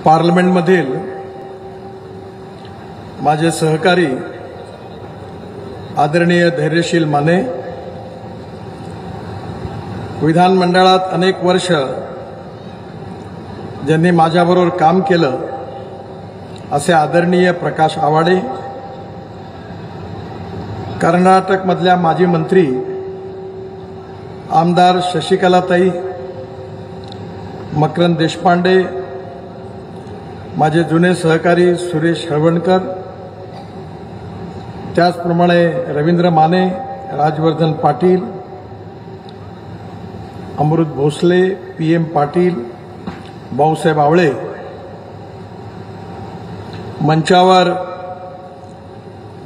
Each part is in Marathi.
पार्लमेंटमधील माझे सहकारी आदरणीय धैर्यशील माने, विधानमंडळात अनेक वर्ष ज्यांनी माझ्याबरोबर काम केलं असे आदरणीय प्रकाश आवाडे, कर्नाटकमधल्या माजी मंत्री आमदार शशिकलाताई, मकरंद देशपांडे, माझे जुने सहकारी सुरेश हळवणकर, त्याचप्रमाणे रवींद्र माने, राजवर्धन पाटील, अमृत भोसले, PM पाटील, भाऊसाहेब आवळे, मंचावर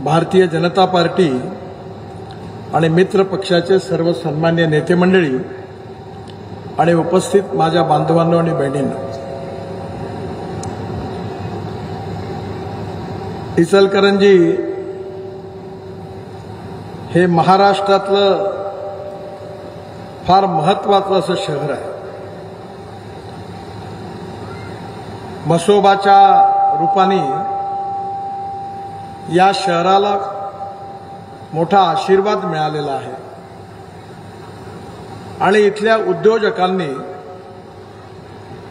भारतीय जनता पार्टी आणि मित्र पक्षाचे सर्व सन्मान्य नेते मंडळी आणि उपस्थित माझ्या बांधवांनो आणि बहिणींनो, इचलकरंजी हे महाराष्ट्रातलं फार महत्त्वाचं असं शहर आहे. मसोबाच्या रूपाने या शहराला मोठा आशीर्वाद मिळालेला आहे आणि इथल्या उद्योजकांनी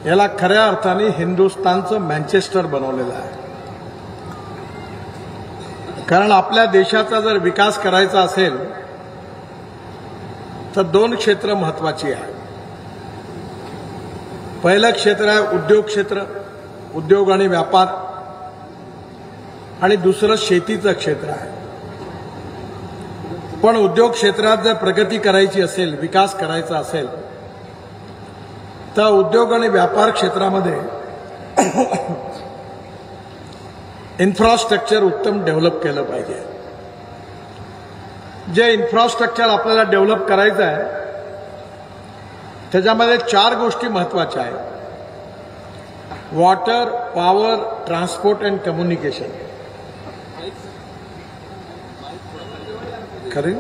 याला खऱ्या अर्थाने हिंदुस्थानचं मँचेस्टर बनवलेलं आहे. कारण आपल्या देशाचा जर विकास करायचा असेल तर दोन क्षेत्र महत्त्वाची आहे. पहिलं क्षेत्र आहे उद्योग क्षेत्र, उद्योग आणि व्यापार, आणि दुसरं शेतीचं क्षेत्र आहे. पण उद्योग क्षेत्रात जर प्रगती करायची असेल, विकास करायचा असेल तर उद्योग आणि व्यापार क्षेत्रामध्ये इन्फ्रास्ट्रक्चर उत्तम डेव्हलप केलं पाहिजे. जे इन्फ्रास्ट्रक्चर आपल्याला डेव्हलप करायचं आहे त्याच्यामध्ये 4 गोष्टी महत्त्वाच्या आहेत: water, power, transport and communication. खरे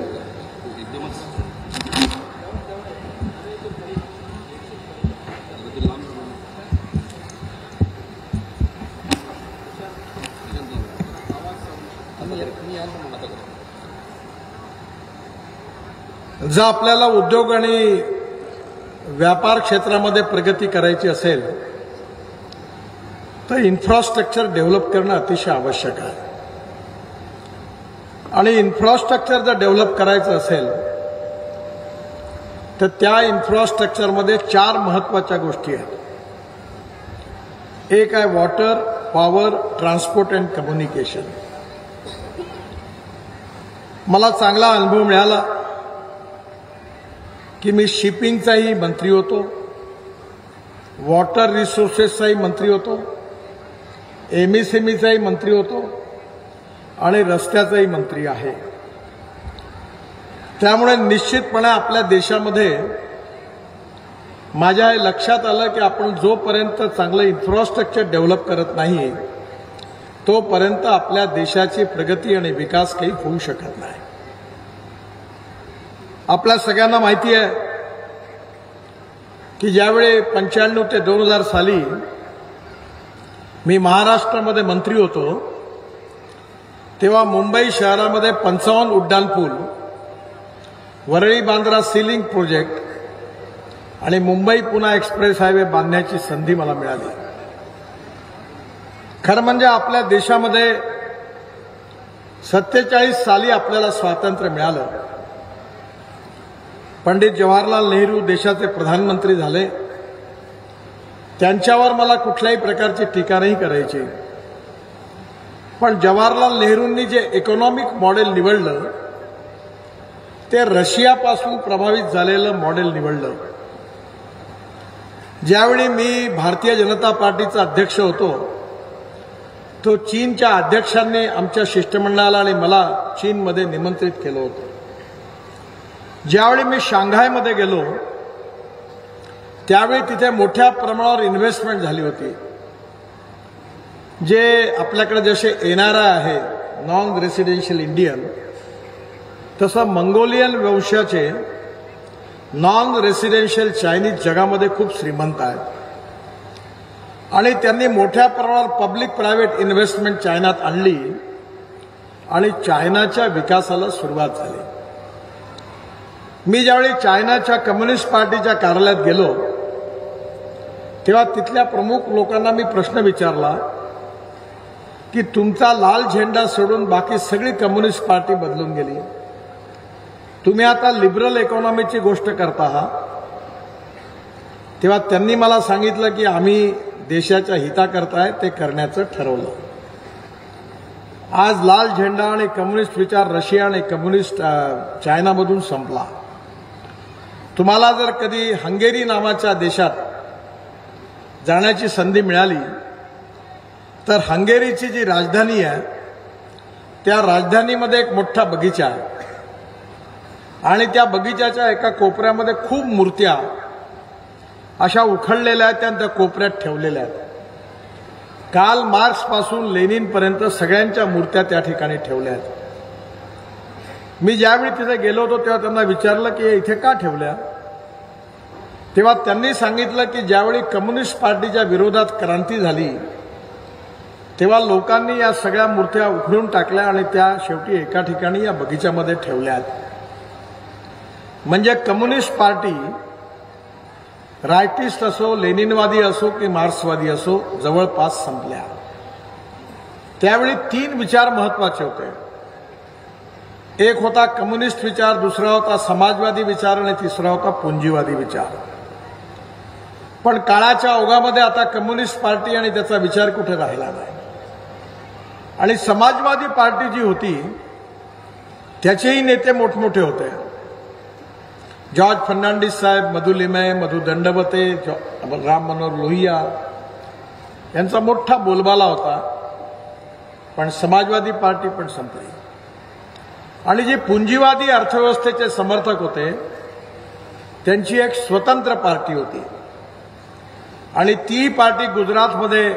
जर आपल्याला उद्योग आणि व्यापार क्षेत्रामध्ये प्रगती करायची असेल तर इन्फ्रास्ट्रक्चर डेव्हलप करणं अतिशय आवश्यक आहे. आणि इन्फ्रास्ट्रक्चर जर डेव्हलप करायचं असेल तर त्या इन्फ्रास्ट्रक्चरमध्ये 4 महत्त्वाच्या गोष्टी आहेत. एक आहे water, power, transport and communication. मला चांगला अनुभव मिळाला की मी शिपिंगचाही मंत्री होतो, वॉटर रिसोर्सेसचाही मंत्री होतो, MSMEचाही मंत्री होतो आणि रस्त्याचाही मंत्री आहे. त्यामुळे निश्चितपणे आपल्या देशामध्ये माझ्या लक्षात आलं की आपण जोपर्यंत चांगलं इन्फ्रास्ट्रक्चर डेव्हलप करत नाही तोपर्यंत आपल्या देशाची प्रगती आणि विकास काही होऊ शकत नाही. आपल्या सगळ्यांना माहिती आहे की ज्यावेळी 95 ते 2000 साली मी महाराष्ट्रामध्ये मंत्री होतो तेव्हा मुंबई शहरामध्ये 55 उड्डाणपूल, वरळी बांद्रा सीलिंग प्रोजेक्ट आणि मुंबई पुणे एक्सप्रेस हायवे बांधण्याची संधी मला मिळाली. खरं म्हणजे आपल्या देशामध्ये 47 साली आपल्याला स्वातंत्र्य मिळालं. पंडित जवाहरलाल नेहरू देशाचे प्रधानमंत्री झाले. त्यांच्यावर मला कुठल्याही प्रकारची टीका नाही करायची, पण जवाहरलाल नेहरूंनी जे इकॉनॉमिक मॉडेल निवडलं ते रशियापासून प्रभावित झालेलं मॉडेल निवडलं. ज्यावेळी मी भारतीय जनता पार्टीचा अध्यक्ष होतो तो चीनच्या अध्यक्षांनी आमच्या शिष्टमंडळाला आणि मला चीनमध्ये निमंत्रित केलं होतं. ज्यावेळी मी शांघायमध्ये गेलो त्यावेळी तिथे मोठ्या प्रमाणावर इन्व्हेस्टमेंट झाली होती. जे आपल्याकडे जसे NRI आहे, नॉन रेसिडेन्शियल इंडियन, तसं मंगोलियन वंशाचे नॉन रेसिडेन्शियल चायनीज जगामध्ये खूप श्रीमंत आहेत. आणि त्यांनी मोठ्या प्रमाणावर पब्लिक प्रायव्हेट इन्व्हेस्टमेंट चायनात आणली आणि चायनाच्या विकासाला सुरुवात झाली। मी ज्यावेळी चायनाच्या कम्युनिस्ट पार्टीच्या कार्यालयात गेलो तेव्हा तिथल्या प्रमुख लोकांना मी प्रश्न विचारला की तुमचा लाल झेंडा सोडून बाकी सगळी कम्युनिस्ट पार्टी बदलून गेली, तुम्ही आता लिबरल इकॉनॉमीची गोष्ट करता आहात। तेव्हा त्यांनी मला सांगितलं की आम्ही देशाच्या हिताकरता ते करण्याचं ठरवलं। आज लाल झेंडा आणि कम्युनिस्ट विचार रशिया आणि कम्युनिस्ट चायनामधून संपला। तुम्हाला जर कधी हंगेरी नावाच्या देशात जाण्याची संधी मिळाली तर हंगेरीची जी राजधानी आहे त्या राजधानीमध्ये एक मोठा बगीचा आहे आणि त्या बगीच्याच्या एका कोपऱ्यामध्ये खूप मूर्त्या अशा उखडलेल्या आहेत त्या कोपऱ्यात ठेवलेल्या आहेत। कार्ल मार्क्स पासून लेनिनपर्यंत सगळ्यांच्या मूर्त्या त्या ठिकाणी ठेवल्या आहेत। मी ज्यावेळी तिथे गेलो होतो तेव्हा त्यांना विचारलं की इथे का ठेवल्या, तेव्हा त्यांनी सांगितलं की ज्यावेळी कम्युनिस्ट पार्टीच्या विरोधात क्रांती झाली तेव्हा लोकांनी या सगळ्या मूर्त्या उखडून टाकल्या आणि त्या शेवटी एका ठिकाणी या बगीच्यामध्ये ठेवल्या आहेत। म्हणजे कम्युनिस्ट पार्टी रायटिस्ट असो, लेनिनवादी असो की मार्क्सवादी असो जवळपास संपल्या। त्यावेळी 3 विचार महत्वाचे होते। एक होता कम्युनिस्ट विचार, दुसरा होता समाजवादी विचार आणि तिसरा होता पुंजीवादी विचार। पण काळाच्या ओघामध्ये आता कम्युनिस्ट पार्टी आणि त्याचा विचार कुठे राहिला नाही आणि समाजवादी पार्टी जी होती त्याचेही नेते मोठमोठे होते। जॉर्ज फर्नांडिस साहेब, मधु लिमय, मधु दंडवते, राम मनोहर लोहिया यांचा मोठा बोलबाला होता। पण समाजवादी पार्टी पण संपली आणि जे पुंजीवादी अर्थव्यवस्थेचे समर्थक होते त्यांची एक स्वतंत्र पार्टी होती आणि ती पार्टी गुजरातमध्ये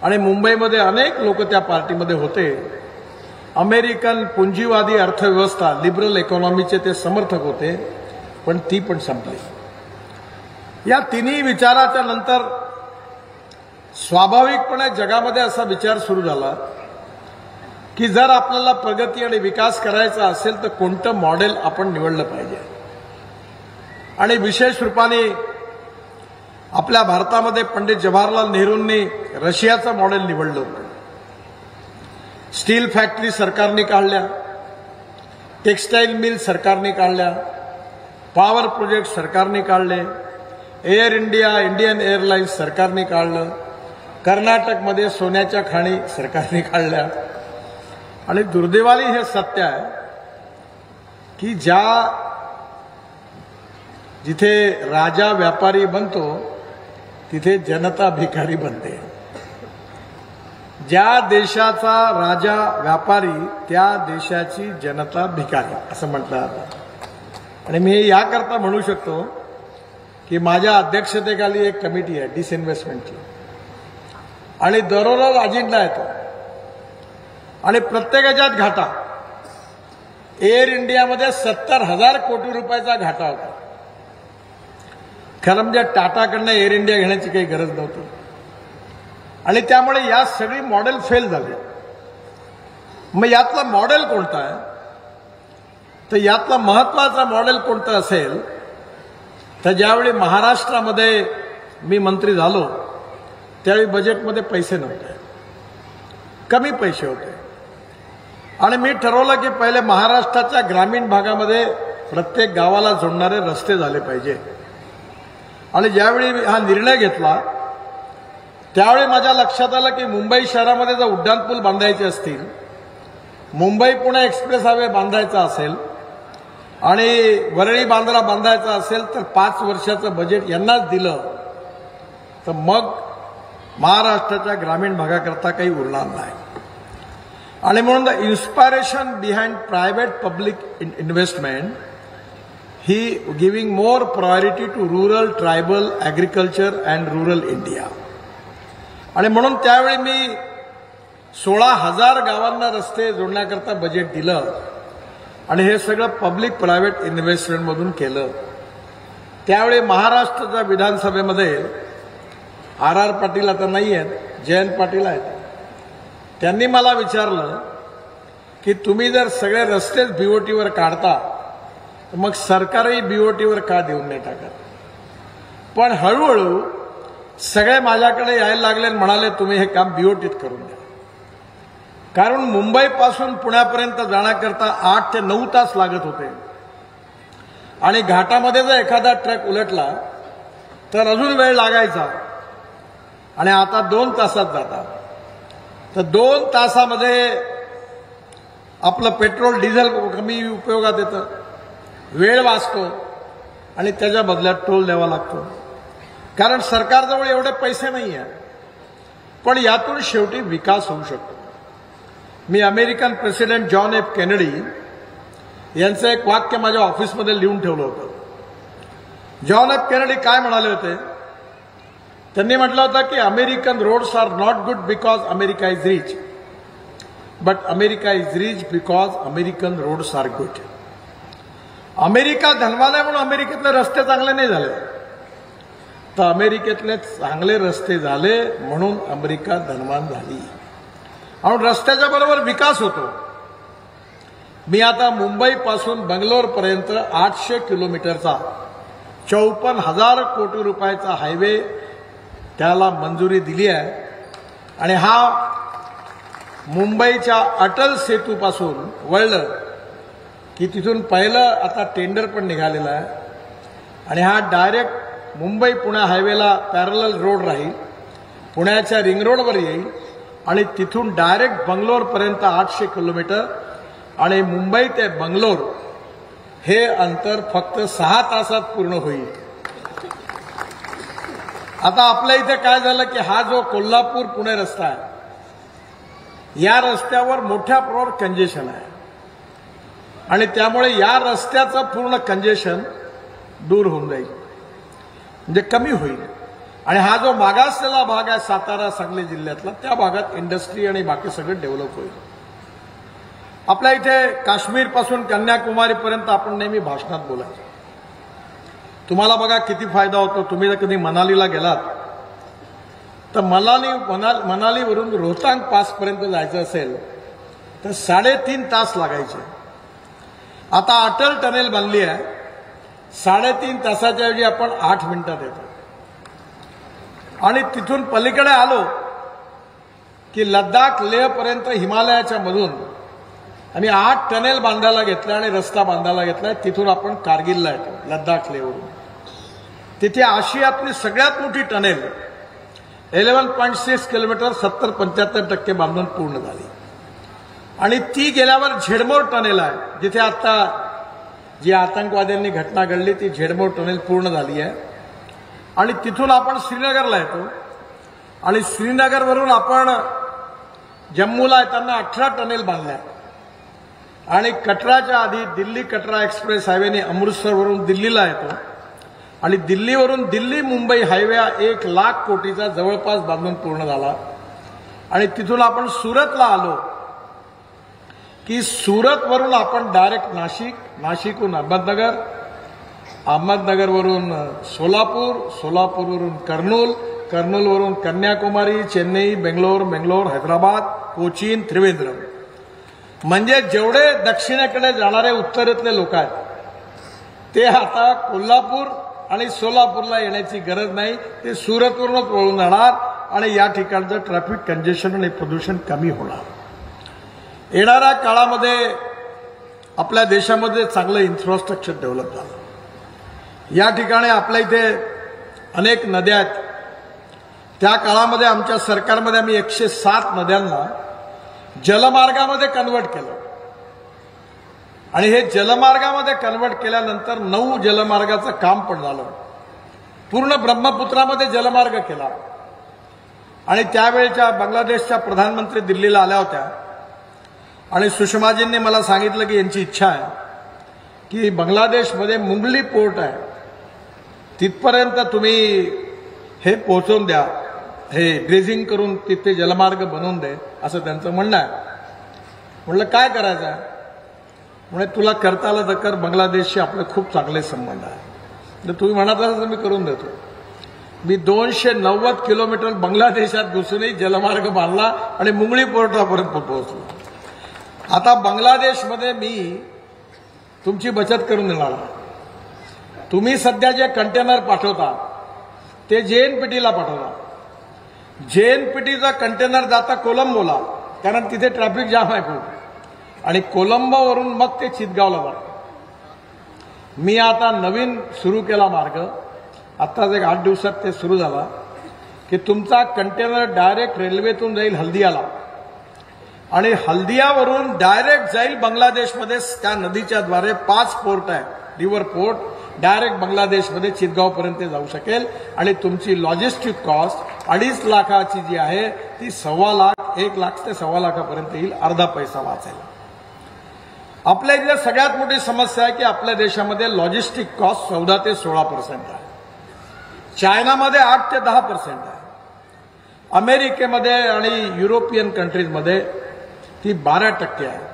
आणि मुंबईमध्ये अनेक लोक त्या पार्टीमध्ये होते। अमेरिकन पुंजीवादी अर्थव्यवस्था लिबरल इकॉनॉमीचे ते समर्थक होते पण ती पण संपली। या तिन्ही विचाराच्या नंतर स्वाभाविकपणे जगामध्ये असा विचार सुरू झाला की जर आपल्याला प्रगती आणि विकास करायचा असेल तर कोणतं मॉडेल आपण निवडलं पाहिजे। आणि विशेष रूपाने आपल्या भारतामध्ये पंडित जवाहरलाल नेहरूंनी रशियाचं मॉडेल निवडलं होतं। स्टील फॅक्टरी सरकारने काढल्या, टेक्सटाईल मिल सरकारने काढल्या, पॉवर प्रोजेक्ट सरकारने काढले, एअर इंडिया, इंडियन एअरलाइन्स सरकारने काढलं, कर्नाटकमध्ये सोन्याच्या खाणी सरकारने काढल्या। आणि दुर्दैवाने हे सत्य आहे की जिथे राजा व्यापारी बनतो तिथे जनता भिकारी बनते। ज्या देशाचा राजा व्यापारी त्या देशाची जनता भिकारी असं म्हटलं जातं। आणि मी याकरता म्हणू शकतो की माझ्या अध्यक्षतेखाली एक कमिटी आहे डिसइन्व्हेस्टमेंटची आणि दररोज अजेंडा येतो आणि प्रत्येकाच्यात घाटा। एअर इंडियामध्ये 70,000 कोटी रुपयाचा घाटा होता। खरं म्हणजे टाटाकडनं एअर इंडिया घेण्याची काही गरज नव्हती आणि त्यामुळे या सगळी मॉडेल फेल झाली। मग यातला मॉडेल कोणता आहे तर यातला महत्वाचा मॉडेल कोणता असेल तर ज्यावेळी महाराष्ट्रामध्ये मी मंत्री झालो त्यावेळी बजेटमध्ये पैसे नव्हते, कमी पैसे होते आणि मी ठरवलं की पहिले महाराष्ट्राच्या ग्रामीण भागामध्ये प्रत्येक गावाला जोडणारे रस्ते झाले पाहिजे। आणि ज्यावेळी हा निर्णय घेतला त्यावेळी माझ्या लक्षात आलं की मुंबई शहरामध्ये जर उड्डाणपूल बांधायचे असतील, मुंबई पुणे एक्सप्रेस हायवे बांधायचा असेल आणि वरळी बांद्रा बांधायचा असेल तर 5 वर्षाचं बजेट यांनाच दिलं तर मग महाराष्ट्राच्या ग्रामीण भागाकरता काही उरणार नाही। आणि म्हणून the inspiration behind private public investment ही giving more priority to rural, tribal, agriculture and rural India. आणि म्हणून त्यावेळी मी 16,000 गावांना रस्ते जोडण्याकरता बजेट दिलं आणि हे सगळं पब्लिक प्रायव्हेट इन्व्हेस्टमेंटमधून केलं। त्यावेळी महाराष्ट्राच्या विधानसभेमध्ये RR पाटील आता नाही आहेत, जयंत पाटील आहेत. त्यांनी मला विचारलं की तुम्ही जर सगळे रस्तेच BOTवर काढता तर मग सरकारही BOTवर का देऊन नाही टाकत. पण हळूहळू सगळे माझ्याकडे यायला लागले आणि म्हणाले तुम्ही हे काम BOTत करून द्या. कारण मुंबईपासून पुण्यापर्यंत जाण्याकरता 8 ते 9 तास लागत होते आणि घाटामध्ये जर एखादा ट्रक उलटला तर अजून वेळ लागायचा आणि आता 2 तासात जातात. तर 2 तासामध्ये आपलं पेट्रोल डिझेल कमी उपयोगात येतं, वेळ वाचतो आणि त्याच्या बदल्यात टोल द्यावा लागतो. कारण सरकारजवळ एवढे पैसे नाही आहे. पण यातून शेवटी विकास होऊ शकतो. मी American president John F Kennedy यांचं एक वाक्य माझ्या ऑफिसमध्ये लिहून ठेवलं होतं. जॉन एफ केनेडी काय म्हणाले होते? त्यांनी म्हटलं होतं की American roads are not good because America is rich, but America is rich because American roads are good. America धनवान आहे म्हणून अमेरिकेतले रस्ते चांगले नाही झाले, तर अमेरिकेतले चांगले रस्ते झाले म्हणून अमेरिका धनवान झाली. आणि रस्त्याच्या बरोबर विकास होतो. मी आता मुंबईपासून बंगलोरपर्यंत 800 किलोमीटरचा 54,000 कोटी रुपयाचा हायवे त्याला मंजुरी दिली आहे. आणि हा मुंबईच्या अटल सेतूपासून वळलं की तिथून पहिलं आता टेंडर पण निघालेलं आहे आणि हा डायरेक्ट मुंबई पुणे हायवेला पॅरलल रोड राहील, पुण्याच्या रिंग रोडवर येईल आणि तिथून डायरेक्ट बंगलोरपर्यंत 800 किलोमीटर आणि मुंबई ते बंगलोर हे अंतर फक्त 6 तासात पूर्ण होईल. आता आपल्या इथे काय झालं की हा जो कोल्हापूर पुणे रस्ता आहे या रस्त्यावर मोठ्या प्रमाणावर कंजेशन आहे आणि त्यामुळे या रस्त्याचं पूर्ण कंजेशन दूर होऊन जाईल, म्हणजे कमी होईल. आणि हा जो मागासलेला भाग आहे सातारा सांगली जिल्ह्यातला त्या भागात इंडस्ट्री आणि बाकी सगळं डेव्हलप होईल. आपल्या इथे काश्मीरपासून कन्याकुमारीपर्यंत आपण नेहमी भाषणात बोलायचो. तुम्हाला बघा किती फायदा होतो. तुम्ही जर कधी मनालीला गेलात तर मनालीवरून रोहतांग पासपर्यंत जायचं असेल तर 3.5 तास लागायचे. आता अटल टनेल बांधली आहे, 3.5 तासाच्या ऐवजी आपण 8 मिनिटात येतो. आणि तिथून पलीकडे आलो की लद्दाख लेहपर्यंत हिमालयाच्या मधून आम्ही 8 टनेल बांधायला घेतले आणि रस्ता बांधायला घेतलाय. तिथून आपण कारगिलला येतो लद्दाख लेहवरून. तिथे आशियातली सगळ्यात मोठी टनेल 11.6 किलोमीटर 70-75% बांधून पूर्ण झाली. आणि ती गेल्यावर झेडमोर टनेल आहे जिथे आता जी आतंकवाद्यांनी घटना घडली ती झेडमोर टनेल पूर्ण झाली आहे. आणि तिथून आपण श्रीनगरला येतो आणि श्रीनगरवरून आपण जम्मूला येताना 18 टनेल बांधल्या. आणि कटराच्या आधी दिल्ली कटरा एक्सप्रेस हायवेने अमृतसरवरून दिल्लीला येतो आणि दिल्लीवरून दिल्ली मुंबई हायवे 1 लाख कोटीचा जवळपास बांधून पूर्ण झाला. आणि तिथून आपण सुरतला आलो की सुरतवरून आपण डायरेक्ट नाशिक, नाशिकहून अहमदनगर, अहमदनगरवरून सोलापूर, सोलापूरवरून कर्नूल, कर्नूलवरून कन्याकुमारी, चेन्नई, बेंगलोर, हैदराबाद, कोचीन, त्रिवेंद्रम. म्हणजे जेवढे दक्षिणेकडे जाणारे उत्तरेतले लोक आहेत ते आता कोल्हापूर आणि सोलापूरला येण्याची गरज नाही, ते सुरतवरूनच वळून जाणार आणि या ठिकाणचं ट्रॅफिक कंजेशन आणि प्रदूषण कमी होणार. येणाऱ्या काळामध्ये आपल्या देशामध्ये चांगलं इन्फ्रास्ट्रक्चर डेव्हलप झालं. या ठिकाणी आपल्या इथे अनेक नद्या आहेत. त्या काळामध्ये आमच्या सरकारमध्ये आम्ही 107 नद्यांना जलमार्गामध्ये कन्वर्ट केलं आणि हे जलमार्गामध्ये कन्वर्ट केल्यानंतर 9 जलमार्गाचं काम पण झालं. पूर्ण ब्रह्मपुत्रामध्ये जलमार्ग केला. आणि त्यावेळेच्या बांगलादेशच्या प्रधानमंत्री दिल्लीला आल्या होत्या आणि सुषमाजींनी मला सांगितलं की यांची इच्छा आहे की बांगलादेशमध्ये मुंगली पोर्ट आहे तिथपर्यंत तुम्ही हे पोहोचवून द्या, हे ड्रेजिंग करून तिथे जलमार्ग बनवून दे, असं त्यांचं म्हणणं आहे. म्हणलं काय करायचं आहे? म्हणजे तुला करता आलं तर कर, बांगलादेशशी आपले खूप चांगले संबंध आहे, तर तुम्ही म्हणत असाल तर मी करून देतो. मी 290 किलोमीटर बांगलादेशात घुसूनही जलमार्ग बांधला आणि मुंगळी पोर्टापर्यंत पोहोचलो. आता बांगलादेशमध्ये मी तुमची बचत करून देणार. तुम्ही सध्या जे कंटेनर पाठवता ते JNPTला पाठवता. JNPTचा कंटेनर जाता कोलंबोला, कारण तिथे ट्रॅफिक जाम आहे खूप, आणि कोलंबोवरून मग ते चितगावला जातं. मी आता नवीन सुरू केला मार्ग, आत्ताच एक 8 दिवसात ते सुरू झाला, की तुमचा कंटेनर डायरेक्ट रेल्वेतून जाईल हल्दियाला आणि हल्दियावरून डायरेक्ट जाईल बांगलादेशमध्ये. त्या नदीच्या द्वारे 5 पोर्ट आहे, रिव्हर पोर्ट, डायरेक्ट बांगलादेशमध्ये चितगावपर्यंत जाऊ शकेल. आणि तुमची लॉजिस्टिक कॉस्ट 2.5 लाखाची जी आहे ती 1.25 लाख, 1 लाख ते 1.25 लाखापर्यंत येईल. अर्धा पैसा वाचेल. आपल्या इथली सगळ्यात मोठी समस्या आहे की आपल्या देशामध्ये लॉजिस्टिक कॉस्ट 14 ते 16% आहे. चायनामध्ये 8 ते 10% आहे. अमेरिकेमध्ये आणि युरोपियन कंट्रीजमध्ये ती 12% आहे.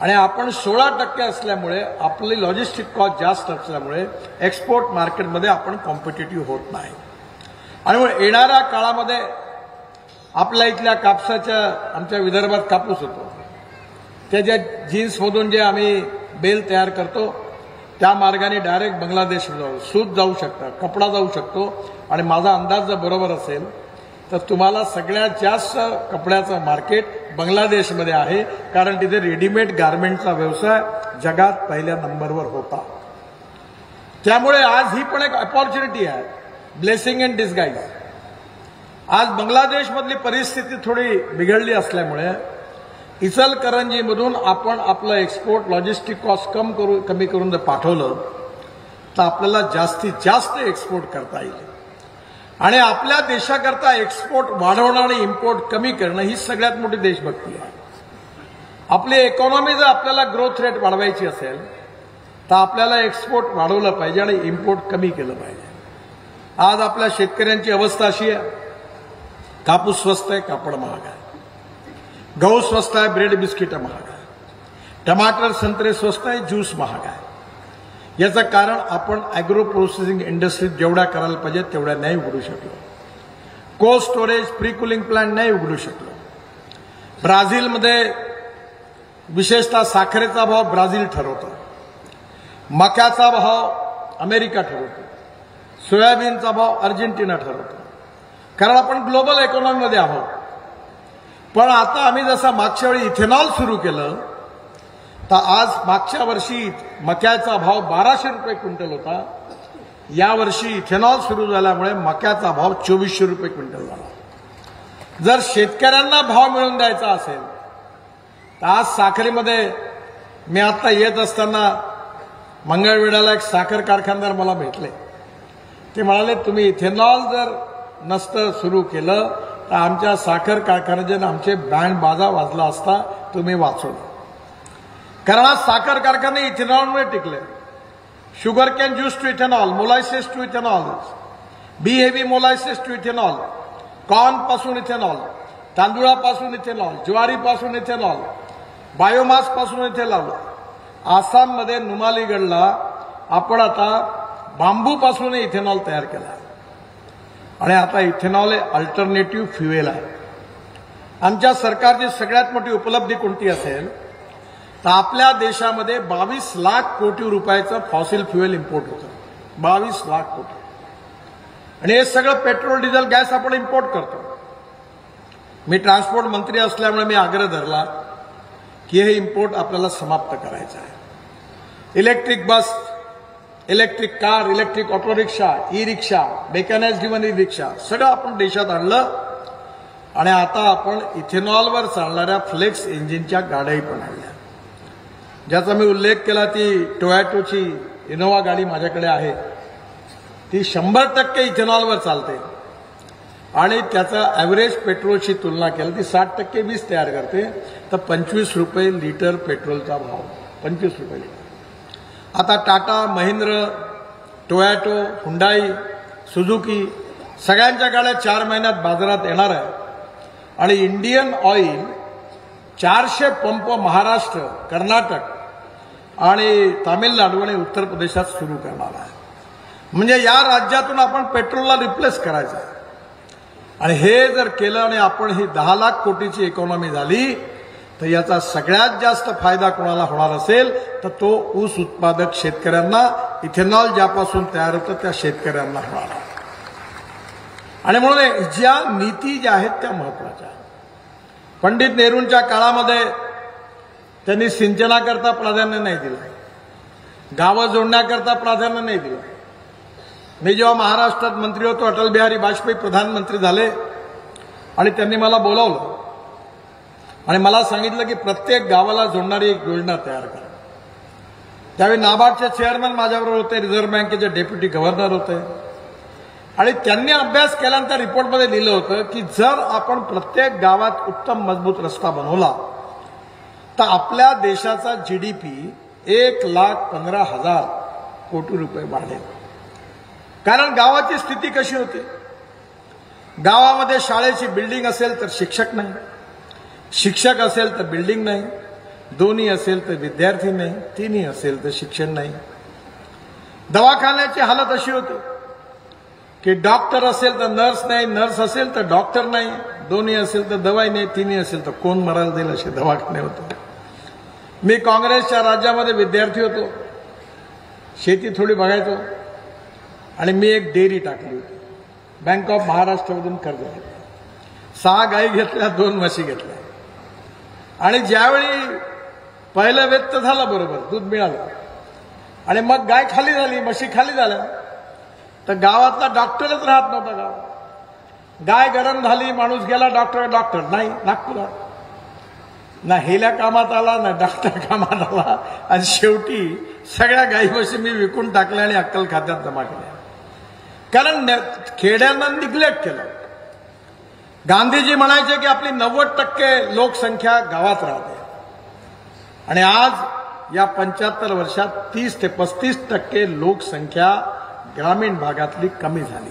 आणि आपण 16% असल्यामुळे आपली लॉजिस्टिक कॉस्ट जास्त असल्यामुळे एक्सपोर्ट मार्केटमध्ये आपण कॉम्पिटिटिव्ह होत नाही. आणि येणाऱ्या काळामध्ये आपल्या इथल्या कापसाच्या, आमच्या विदर्भात कापूस होतो, त्याच्या जीन्समधून जे आम्ही बेल तयार करतो त्या मार्गाने डायरेक्ट बांगलादेशला जाऊ, सूत जाऊ शकतं, कपडा जाऊ शकतो. आणि माझा अंदाज जर बरोबर असेल तर तुम्हाला सगळ्यात जास्त कपड्याचं मार्केट बांगलादेशमध्ये आहे, कारण तिथे रेडीमेड गार्मेंटचा व्यवसाय जगात पहिल्या नंबरवर होता. त्यामुळे आज ही पण एक अपॉर्च्युनिटी आहे, ब्लेसिंग इन डिस्गाईज. आज बांगलादेशमधली परिस्थिती थोडी बिघडली असल्यामुळे इचलकरंजीमधून आपण आपलं एक्सपोर्ट लॉजिस्टिक कॉस्ट कमी करून जर पाठवलं तर आपल्याला जास्तीत जास्त एक्सपोर्ट करता येईल. आणि आपल्या देशाकरता एक्सपोर्ट वाढवणं आणि इम्पोर्ट कमी करणं ही सगळ्यात मोठी देशभक्ती आहे. आपली इकॉनॉमी जर आपल्याला ग्रोथ रेट वाढवायची असेल तर आपल्याला एक्सपोर्ट वाढवलं पाहिजे आणि इम्पोर्ट कमी केलं पाहिजे. आज आपल्या शेतकऱ्यांची अवस्था अशी आहे, कापूस स्वस्त आहे, कापड महाग आहे, गहू स्वस्त आहे, ब्रेड बिस्किट महाग आहे, टमाटर संत्रे स्वस्त आहे, ज्यूस महाग आहे. याचं कारण आपण अॅग्रो प्रोसेसिंग इंडस्ट्रीज जेवढ्या करायला पाहिजे तेवढ्या नाही उघडू शकलो. Cold storage, pre cooling plant नाही उघडू शकलो. ब्राझीलमध्ये विशेषतः साखरेचा भाव ब्राझील ठरवतो, मक्याचा भाव अमेरिका ठरवतो, सोयाबीनचा भाव अर्जेंटिना ठरवतो, कारण आपण ग्लोबल इकॉनॉमीमध्ये आहोत. पण आता आम्ही जसं मागच्या वेळी इथेनॉल सुरू केलं तर आज मागच्या वर्षी मक्याचा भाव 1200 रुपये क्विंटल होता. यावर्षी इथेनॉल सुरू झाल्यामुळे मक्याचा भाव 2400 रुपये क्विंटल झाला. जर शेतकऱ्यांना भाव मिळवून द्यायचा असेल तर आज साखरेमध्ये, मी आता येत असताना मंगळवेढ्याला एक साखर कारखानदार मला भेटले. ते म्हणाले, तुम्ही इथेनॉल जर नसतं सुरू केलं तर आमच्या साखर कारखान्याचे आमचे बँड बाजा वाजला असता, तुम्ही वाचवलं. कारण आज साखर कारखाने इथेनॉलमुळे टिकले. Sugar cane juice to ethanol, molasses to ethanol, B heavy molasses to ethanol, corn पासून इथेनॉल, तांदूळापासून इथेनॉल, ज्वारीपासून इथेनॉल, बायोमास पासून इथेनॉल. आसाममध्ये नुमालीगडला आपण आता बांबूपासून इथेनॉल तयार केला आणि आता इथेनॉल हे अल्टरनेटिव्ह फ्युएल आहे. आमच्या सरकारची सगळ्यात मोठी उपलब्धी कोणती असेल तर आपल्या देशामध्ये 22 लाख कोटी रुपयाचं फॉसिल फ्युएल इम्पोर्ट होतं. 22 लाख कोटी. आणि हे सगळं पेट्रोल, डिझेल, गॅस आपण इम्पोर्ट करतो. मी ट्रान्सपोर्ट मंत्री असल्यामुळे मी आग्रह धरला की हे इम्पोर्ट आपल्याला समाप्त करायचं आहे. Electric bus, electric car, electric auto rickshaw, e rickshaw, mechanised driven e rickshaw सगळं आपण देशात आणलं. आणि आता आपण इथेनॉलवर चालणाऱ्या फ्लेक्स इंजिनच्या गाड्याही पण आणल्या. ज्याचा मी उल्लेख केला, ती टोयॅटोची इनोवा गाडी माझ्याकडे आहे. ती 100% इथेनॉलवर चालते आणि त्याचा ॲव्हरेज पेट्रोलशी तुलना केली ती 60% वीज तयार करते. तर 25 रुपये लिटर पेट्रोलचा भाव, 25 रुपये लिटर. आता Tata, Mahindra, Toyota, Hyundai, Suzuki सगळ्यांच्या गाड्या 4 महिन्यात बाजारात येणार आहे. आणि इंडियन ऑइल 400 पंप महाराष्ट्र, कर्नाटक आणि तामिळनाडू आणि उत्तर प्रदेशात सुरू करणार आहे. म्हणजे या राज्यातून आपण पेट्रोलला रिप्लेस करायचं आहे. आणि हे जर केलं आणि आपण ही 10 लाख कोटीची इकॉनॉमी झाली तर याचा सगळ्यात जास्त फायदा कोणाला होणार असेल तर तो ऊस उत्पादक शेतकऱ्यांना, इथेनॉल ज्यापासून तयार होतं त्या शेतकऱ्यांना होणार. आणि म्हणून ज्या नीती ज्या आहेत त्या महत्वाच्या. पंडित नेहरूंच्या काळामध्ये त्यांनी सिंचनाकरता प्राधान्य नाही दिलं, गावं जोडण्याकरता प्राधान्य नाही दिलं. मी जेव्हा महाराष्ट्रात मंत्री होतो, अटल बिहारी वाजपेयी प्रधानमंत्री झाले आणि त्यांनी मला बोलावलं आणि मला सांगितलं की प्रत्येक गावाला जोडणारी एक योजना तयार करा. त्यावेळी नाबार्डचे चेअरमन माझ्याबरोबर होते, रिझर्व्ह बँकेचे डेप्युटी गव्हर्नर होते आणि त्यांनी अभ्यास केल्यानंतर रिपोर्टमध्ये लिहिलं होतं की जर आपण प्रत्येक गावात उत्तम मजबूत रस्ता बनवला तर आपल्या देशाचा GDP 1,15,000 कोटी रुपये वाढेल. कारण गावाची स्थिती कशी होती, गावामध्ये शाळेची बिल्डिंग असेल तर शिक्षक नाही, शिक्षक असेल तर बिल्डिंग नाही, दोन्ही असेल तर विद्यार्थी नाही, तिन्ही असेल तर शिक्षण नाही. दवाखान्याची हालत अशी होती की डॉक्टर असेल तर नर्स नाही, नर्स असेल तर डॉक्टर नाही, दोन्ही असेल तर दवाई नाही, तिन्ही असेल तर कोण मरायला देईल असे दवाखाने होते. मी काँग्रेसच्या राज्यामध्ये विद्यार्थी होतो, शेती थोडी बघायचो आणि मी एक डेअरी टाकली होती. बँक ऑफ महाराष्ट्रामधून कर्ज घेतलं, 6 गाई घेतल्या, 2 म्हशी घेतल्या आणि ज्यावेळी पहिलं वेत झालं बरोबर, दूध मिळालं आणि मग गाय खाली झाली, म्हशी खाली झाल्या तर गावातला डॉक्टरच राहत नव्हता. गावात गाय गरम झाली, माणूस गेला डॉक्टर नाही, नागपुरात ना हेल्या कामात आला ना डॉक्टर कामात आला आणि शेवटी सगळ्या गाई म्हशी मी विकून टाकल्या आणि अक्कल खात्यात जमा केल्या. कारण खेड्यांना निग्लेक्ट केलं. गांधीजी म्हणायचे की आपली 90% लोकसंख्या गावात राहते आणि आज या 75 वर्षात 30 ते 35% लोकसंख्या ग्रामीण भागातली कमी झाली.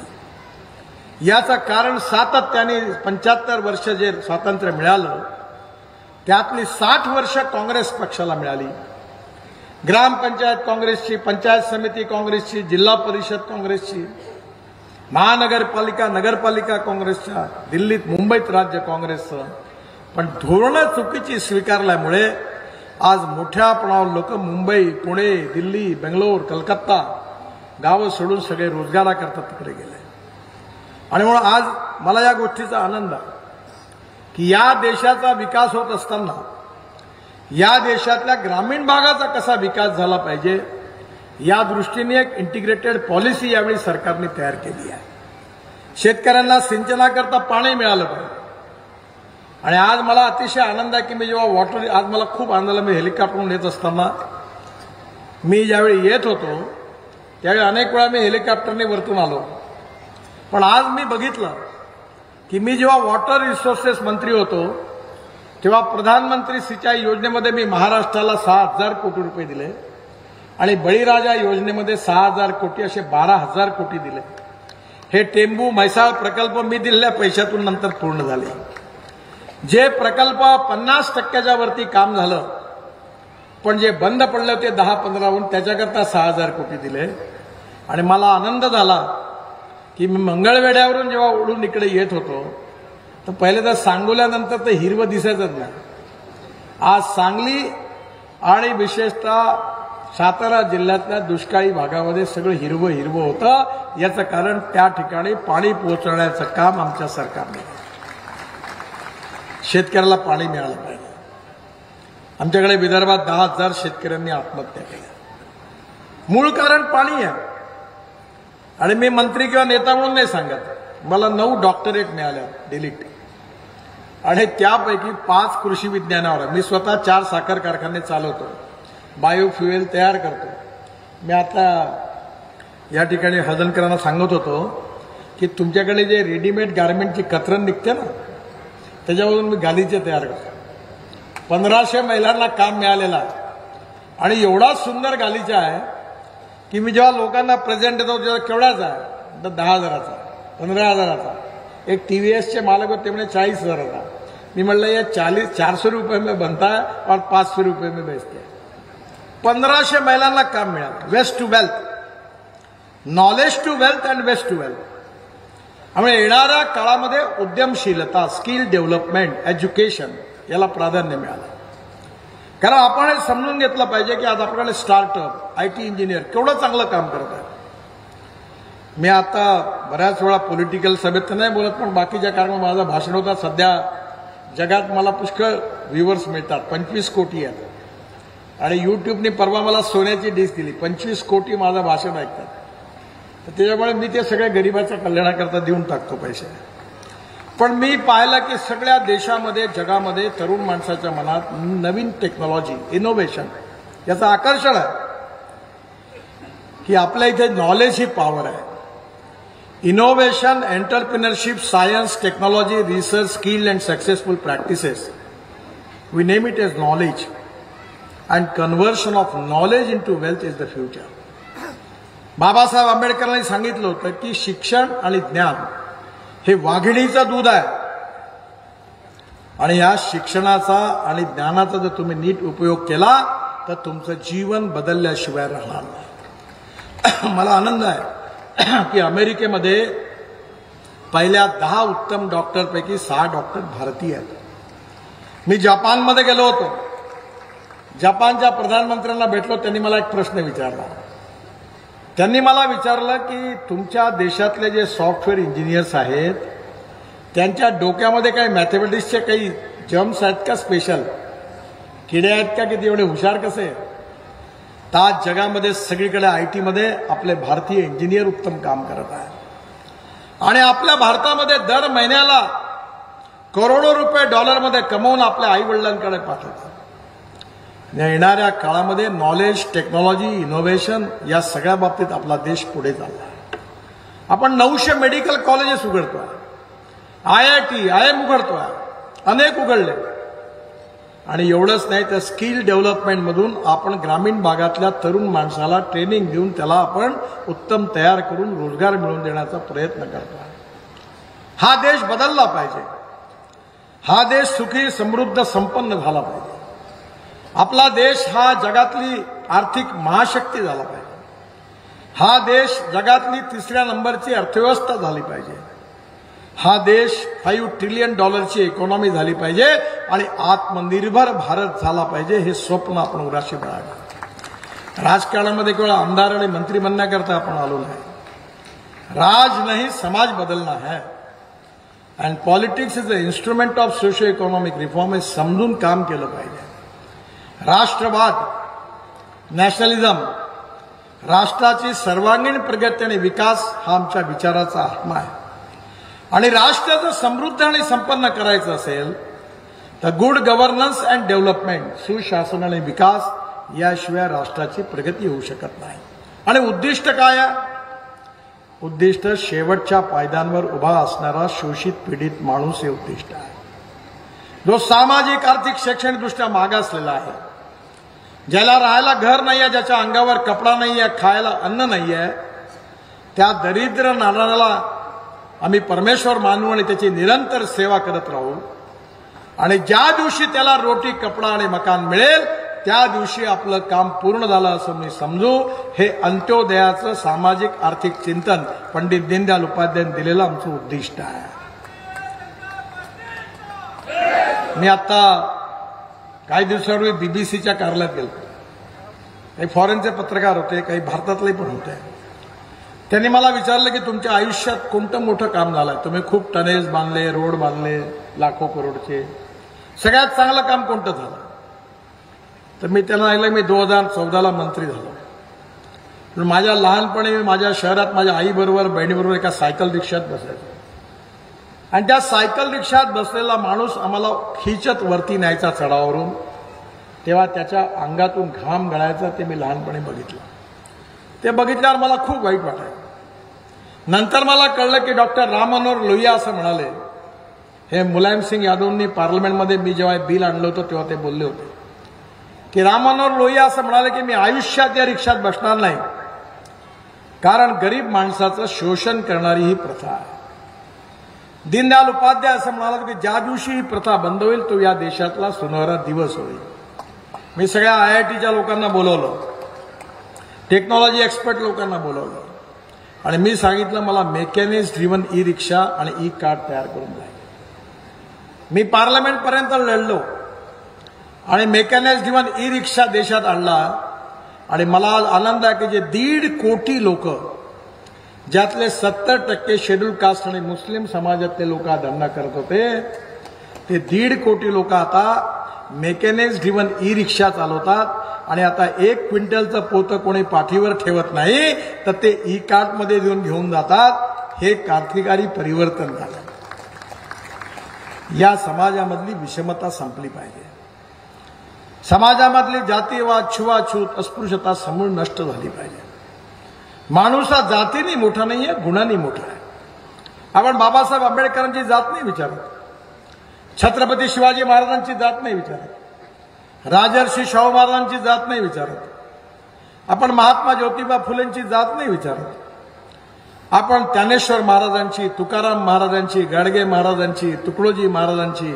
याचं कारण सातत्याने 75 वर्ष जे स्वातंत्र्य मिळालं त्यातली 60 वर्ष काँग्रेस पक्षाला मिळाली. ग्रामपंचायत काँग्रेसची, पंचायत समिती काँग्रेसची, जिल्हा परिषद काँग्रेसची, महानगरपालिका नगरपालिका काँग्रेसच्या, दिल्लीत मुंबईत राज्य काँग्रेसचं. पण धोरणं चुकीची स्वीकारल्यामुळे आज मोठ्या प्रमाणावर लोक मुंबई, पुणे, दिल्ली, बेंगलोर, कलकत्ता गावं सोडून सगळे रोजगाराकरता तिकडे गेले. आणि म्हणून आज मला या गोष्टीचा आनंद आहे की या देशाचा विकास होत असताना या देशातल्या ग्रामीण भागाचा कसा विकास झाला पाहिजे या दृष्टीने एक इंटिग्रेटेड पॉलिसी यावेळी सरकारने तयार केली आहे. शेतकऱ्यांना सिंचनाकरता पाणी मिळालं पाहिजे. आणि आज मला अतिशय आनंद आहे की मी जेव्हा आज मला खूप आनंद झाला. मी हेलिकॉप्टरवरून येत असताना मी ज्यावेळी येत होतो त्यावेळी अनेक वेळा मी हेलिकॉप्टरने वरतून आलो. पण आज मी बघितलं की मी जेव्हा वॉटर रिसोर्सेस मंत्री होतो तेव्हा प्रधानमंत्री सिंचाई योजनेमध्ये मी महाराष्ट्राला 6,000 कोटी रुपये दिले आणि बळीराजा योजनेमध्ये 6,000 कोटी असे 12,000 कोटी दिले. हे टेंबू म्हैसाळ प्रकल्प मी दिलेल्या पैशातून नंतर पूर्ण झाले. जे प्रकल्प 50% वरती काम झालं पण जे बंद पडले होते 10-15 त्याच्याकरता 6,000 कोटी दिले. आणि मला आनंद झाला की मी मंगळवेढ्यावरून जेव्हा उडून इकडे येत होतो तर पहिले तर सांगोल्यानंतर तर हिरवं दिसायचंच नाही. आज सांगली आणि विशेषतः सातारा जिल्ह्यातल्या दुष्काळी भागामध्ये सगळं हिरवं हिरवं होतं. याचं कारण त्या ठिकाणी पाणी पोहोचवण्याचं काम आमच्या सरकारने. शेतकऱ्याला पाणी मिळालं पाहिजे. आमच्याकडे विदर्भात 10,000 शेतकऱ्यांनी आत्महत्या केल्या. मूळ कारण पाणी आहे. आणि मी मंत्री किंवा नेता म्हणून नाही सांगत, मला 9 डॉक्टरेट मिळाल्या डिलीट आणि त्यापैकी 5 कृषी विज्ञानावर. मी स्वतः 4 साखर कारखाने चालवतो, बायोफ्युएल तयार करतो. मी आता या ठिकाणी हळदणकरांना सांगत होतो की तुमच्याकडे जे रेडीमेड गारमेंटची कतरण निघते ना त्याच्यावरून मी गालिचे तयार करतो. 1500 महिलांना काम मिळालेलं आहे आणि एवढा सुंदर गालिचा आहे की मी जेव्हा लोकांना प्रेझेंट देतो तेव्हा केवढाच आहे तर 10,000चा 15,000चा. एक TVSचे मालक होते म्हणे 40,000चा. मी म्हटलं या 400 रुपये में बनता है और 500 रुपये में बेचते हैं. 1500 महिलांना काम मिळालं. Waste to wealth. Knowledge to wealth and waste to wealth. त्यामुळे येणाऱ्या काळामध्ये उद्यमशीलता, स्किल डेव्हलपमेंट, एज्युकेशन याला प्राधान्य मिळालं. कारण आपण हे समजून घेतलं पाहिजे की आज आपल्याकडे स्टार्टअप, आयटी इंजिनियर केवढं चांगलं काम करत आहे. मी आता बऱ्याच वेळा पॉलिटिकल सभेत तर नाही बोलत, पण बाकीच्या कारण माझं भाषण होतं. सध्या जगात मला पुष्कळ व्ह्युअर्स मिळतात, 25 कोटी आहेत. आणि युट्यूबने परवा मला सोन्याची डिश दिली, 25 कोटी माझं भाषण ऐकतात. तर त्याच्यामुळे मी ते सगळ्या गरिबाच्या कल्याणाकरता देऊन टाकतो पैसे. पण मी पाहिलं की सगळ्या देशामध्ये, जगामध्ये तरुण माणसाच्या मनात नवीन टेक्नॉलॉजी, इनोव्हेशन याचं आकर्षण आहे. की आपल्या इथे नॉलेज ही पॉवर आहे. Innovation, entrepreneurship, science, technology, research, skill and successful practices, we name it as knowledge, and conversion of knowledge into wealth is the future. Babasaheb आंबेडकरांनी सांगितलं होतं की शिक्षण आणि ज्ञान हे वाघिणीचं दूध आहे. आणि या शिक्षणाचा आणि ज्ञानाचा जर तुम्ही नीट उपयोग केला तर तुमचं जीवन बदलल्याशिवाय राहणार नाही. मला आनंद आहे की अमेरिकेमध्ये पहिल्या 10 उत्तम डॉक्टरपैकी 6 डॉक्टर भारतीय आहेत. मी जपानमध्ये गेलो होतो. जपानच्या प्रधानमंत्र्यांना भेटलो. त्यांनी मला एक प्रश्न विचारला. त्यांनी मला विचारलं की तुमच्या देशातले जे सॉफ्टवेअर इंजिनियर्स आहेत त्यांच्या डोक्यामध्ये काही मॅथमॅटिक्सचे काही जम्स आहेत का, स्पेशल किडे आहेत का, की ते एवढे हुशार कसे. तर आज जगामध्ये सगळीकडे आयटीमध्ये आपले भारतीय इंजिनियर उत्तम काम करत आहेत. आणि आपल्या भारतामध्ये दर महिन्याला करोडो रुपये डॉलरमध्ये कमवून आपल्या आई वडिलांकडे पाठवतात. येणाऱ्या काळामध्ये नॉलेज, टेक्नॉलॉजी, इनोव्हेशन या सगळ्या बाबतीत आपला देश पुढे चालला आहे. आपण 900 मेडिकल कॉलेजेस उघडतोय, IIT, IIM उघडतोय, अनेक उघडले. आणि एवढंच नाही तर स्किल डेव्हलपमेंटमधून आपण ग्रामीण भागातल्या तरुण माणसाला ट्रेनिंग देऊन त्याला आपण उत्तम तयार करून रोजगार मिळवून देण्याचा प्रयत्न करतोय. हा देश बदलला पाहिजे. हा देश सुखी, समृद्ध, संपन्न झाला पाहिजे. आपला देश हा जगातली आर्थिक महाशक्ती झाला पाहिजे. हा देश जगातली 3ऱ्या नंबरची अर्थव्यवस्था झाली पाहिजे. हा देश $5 ट्रिलियन इकॉनॉमी झाली पाहिजे आणि आत्मनिर्भर भारत झाला पाहिजे. हे स्वप्न आपण उराशी बाळगलं. राजकारणामध्ये केवळ आमदार आणि मंत्री बनण्याकरता आपण आलो नाही. राज नाही, समाज बदलना है. And politics is the instrument of socio economic reform. हे समजून काम केलं पाहिजे. राष्ट्रवाद, नॅशनलिझम, राष्ट्राची सर्वांगीण प्रगती आणि विकास हा आमच्या विचाराचा आत्मा आहे. आणि राष्ट्र जर समृद्ध आणि संपन्न करायचं असेल तर गुड गव्हर्नन्स अँड डेव्हलपमेंट, सुशासन आणि विकास याशिवाय राष्ट्राची प्रगती होऊ शकत नाही. आणि उद्दिष्ट काय आहे? उद्दिष्ट शेवटच्या पायद्यांवर उभा असणारा शोषित पीडित माणूस हे उद्दिष्ट आहे. जो सामाजिक, आर्थिक, शैक्षणिकदृष्ट्या मागासलेला आहे, ज्याला राहायला घर नाही आहे, ज्याच्या अंगावर कपडा नाही आहे, खायला अन्न नाही आहे, त्या दरिद्र नारायणाला आम्ही परमेश्वर मानू आणि त्याची निरंतर सेवा करत राहू. आणि ज्या दिवशी त्याला रोटी, कपडा आणि मकान मिळेल त्या दिवशी आपलं काम पूर्ण झालं असं मी समजू. हे अंत्योदयाचं सामाजिक आर्थिक चिंतन पंडित दीनदयाल उपाध्यायांनी दिलेलं आमचं उद्दिष्ट आहे. मी आता काही दिवसापूर्वी बीबीसीच्या कार्यालयात गेलो. काही फॉरेनचे पत्रकार होते, काही भारतातले पण होते. त्यांनी मला विचारलं की तुमच्या आयुष्यात कोणतं मोठं काम झालं. तुम्ही खूप टनेल्स बांधले, रोड बांधले, लाखो करोडचे. सगळ्यात चांगलं काम कोणतं झालं? तर मी त्यांना सांगितलं मी 2014ला मंत्री झालो. माझ्या लहानपणी माझ्या शहरात माझ्या आईबरोबर, बहिणीबरोबर एका सायकल रिक्षात बसायचो. आणि त्या सायकल रिक्षात बसलेला माणूस आम्हाला खिचत वरती न्यायचा चढावावरून. तेव्हा त्याच्या अंगातून घाम गळायचा ते मी लहानपणी बघितलं. ते बघितल्यावर मला खूप वाईट वाटायचं. नंतर मला कळलं की डॉक्टर राम मनोहर लोहिया असं म्हणाले. हे मुलायम सिंग यादवनी पार्लमेंटमध्ये मी जेव्हा बिल आणलं होतं तेव्हा ते बोलले होते की राम मनोहर लोहिया असं म्हणाले की मी आयुष्यात या रिक्षात बसणार नाही, कारण गरीब माणसाचं शोषण करणारी ही प्रथा आहे. दीनदयाल उपाध्याय असं म्हणाला की ज्या दिवशी ही प्रथा बंद होईल तो या देशातला सुनहरा दिवस होईल. मी सगळ्या IITच्या लोकांना बोलवलं, टेक्नॉलॉजी एक्सपर्ट लोकांना बोलवलं, आणि मी सांगितलं मला मेकॅनिक्स ड्रिव्हन ई रिक्षा आणि ई कार्ड तयार करून द्या. मी पार्लमेंट पर्यंत लढलो आणि मेकॅनिक्स ड्रिव्हन ई रिक्षा देशात आणला. आणि मला आनंद आहे की जे 1.5 कोटी लोक, ज्यातले 70% शेड्यूल कास्ट आणि मुस्लिम समाजातले लोक धंदा करत होते, ते 1.5 कोटी लोक आता मेकॅनिक्स ड्रिव्हन ई रिक्षा चालवतात. आणि आता 1 क्विंटलचं पोतं कोणी पाठीवर ठेवत नाही तर ते ई कार्ट मध्ये देऊन घेऊन जातात. हे क्रांतिकारी परिवर्तन झालं. या समाजामधली विषमता संपली पाहिजे. समाजामधली जातीवाद, छुवाछूत, अस्पृश्यता समूळ नष्ट झाली पाहिजे. माणूस हा जातीने मोठा नाहीये, गुणांनी मोठा आहे. आपण बाबासाहेब आंबेडकरांची जात नाही विचारत, छत्रपती शिवाजी महाराजांची जात नाही विचारत, राजर्षी शाहू महाराजांची जात नाही विचारत, आपण महात्मा ज्योतिबा फुलेंची जात नाही विचारत, आपण ज्ञानेश्वर महाराजांची, तुकाराम महाराजांची, गाडगे महाराजांची, तुकडोजी महाराजांची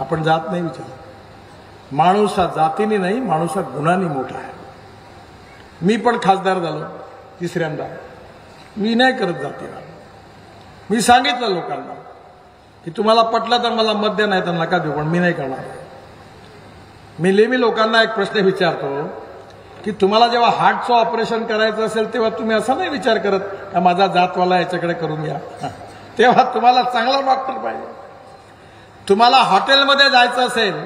आपण जात नाही विचारत. माणूस हा जातीने नाही, माणूस हा गुणांनी मोठा आहे. मी पण खासदार झालो 3ऱ्यांदा. मी नाही करत जातीला. मी सांगितलं लोकांना की तुम्हाला पटलं तर मला मत द्या, नाही तर नका देऊ, पण मी नाही करणार. मी नेहमी लोकांना एक प्रश्न विचारतो की तुम्हाला जेव्हा हार्टचं ऑपरेशन करायचं असेल तेव्हा तुम्ही असा नाही विचार करत का माझा जातवाला याच्याकडे करून घ्या. तेव्हा तुम्हाला चांगला डॉक्टर पाहिजे. तुम्हाला हॉटेलमध्ये जायचं असेल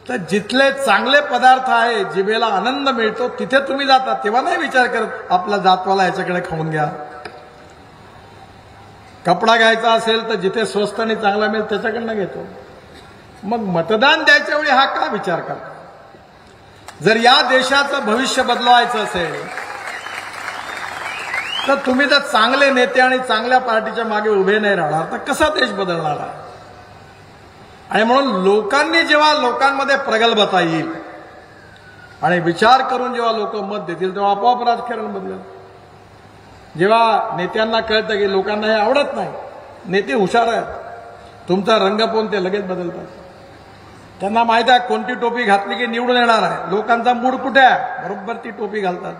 तर जिथले चांगले पदार्थ आहे, जिभेला आनंद मिळतो, तिथे तुम्ही जाता. तेव्हा नाही विचार करत आपला जातवाला याच्याकडे खाऊन घ्या. कपडा घ्यायचा असेल तर जिथे स्वस्त आणि चांगला मिळेल त्याच्याकडनं घेतो. मग मतदान द्यायच्या वेळी हा का विचार करतो? जर या देशाचं भविष्य बदलवायचं असेल तर तुम्ही जर चांगले नेते आणि चांगल्या पार्टीच्या मागे उभे नाही राहणार तर कसा देश बदलणार आहे? आणि म्हणून लोकांनी जेव्हा लोकांमध्ये प्रगल्भता येईल आणि विचार करून जेव्हा लोक मत देतील तेव्हा आपोआप राजकारण बदलेल. जेव्हा नेत्यांना कळतं की लोकांना हे आवडत नाही, नेते हुशार आहेत, तुमचा रंग पाहून ते लगेच बदलतात. त्यांना माहित आहे कोणती टोपी घातली की निवडून येणार आहे. लोकांचा मूड कुठे आहे, बरोबर ती टोपी घालतात.